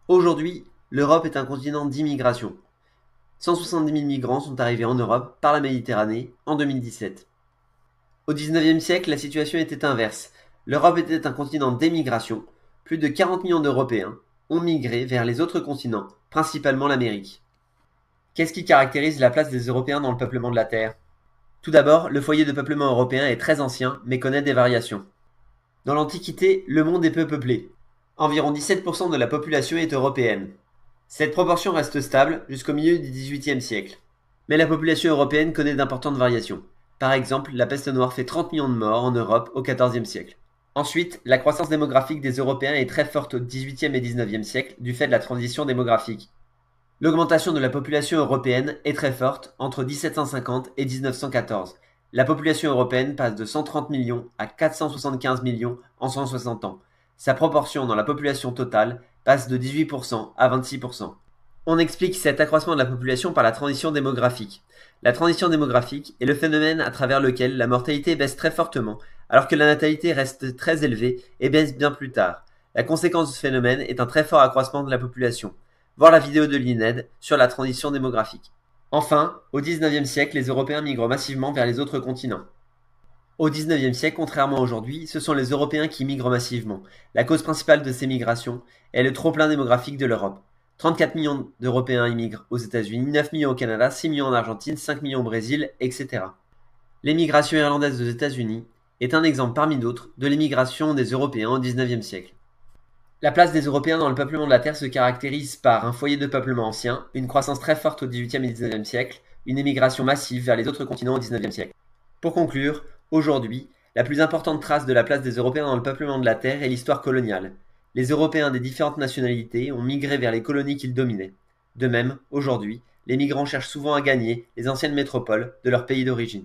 Aujourd'hui, l'Europe est un continent d'immigration. 170 000 migrants sont arrivés en Europe par la Méditerranée en 2017. Au XIXe siècle, la situation était inverse. L'Europe était un continent d'émigration. Plus de 40 millions d'Européens ont migré vers les autres continents, principalement l'Amérique. Qu'est-ce qui caractérise la place des Européens dans le peuplement de la Terre? Tout d'abord, le foyer de peuplement européen est très ancien, mais connaît des variations. Dans l'Antiquité, le monde est peu peuplé. Environ 17% de la population est européenne. Cette proportion reste stable jusqu'au milieu du XVIIIe siècle. Mais la population européenne connaît d'importantes variations. Par exemple, la peste noire fait 30 millions de morts en Europe au XIVe siècle. Ensuite, la croissance démographique des Européens est très forte au XVIIIe et XIXe siècle du fait de la transition démographique. L'augmentation de la population européenne est très forte entre 1750 et 1914. La population européenne passe de 130 millions à 475 millions en 160 ans. Sa proportion dans la population totale passe de 18% à 26%. On explique cet accroissement de la population par la transition démographique. La transition démographique est le phénomène à travers lequel la mortalité baisse très fortement, alors que la natalité reste très élevée et baisse bien plus tard. La conséquence de ce phénomène est un très fort accroissement de la population. Voir la vidéo de l'INED sur la transition démographique. Enfin, au XIXe siècle, les Européens migrent massivement vers les autres continents. Au XIXe siècle, contrairement à aujourd'hui, ce sont les Européens qui migrent massivement. La cause principale de ces migrations est le trop-plein démographique de l'Europe. 34 millions d'Européens immigrent aux États-Unis, 9 millions au Canada, 6 millions en Argentine, 5 millions au Brésil, etc. L'émigration irlandaise aux États-Unis est un exemple parmi d'autres de l'émigration des Européens au XIXe siècle. La place des Européens dans le peuplement de la Terre se caractérise par un foyer de peuplement ancien, une croissance très forte au XVIIIe et XIXe siècle, une émigration massive vers les autres continents au XIXe siècle. Pour conclure, aujourd'hui, la plus importante trace de la place des Européens dans le peuplement de la Terre est l'histoire coloniale. Les Européens des différentes nationalités ont migré vers les colonies qu'ils dominaient. De même, aujourd'hui, les migrants cherchent souvent à gagner les anciennes métropoles de leur pays d'origine.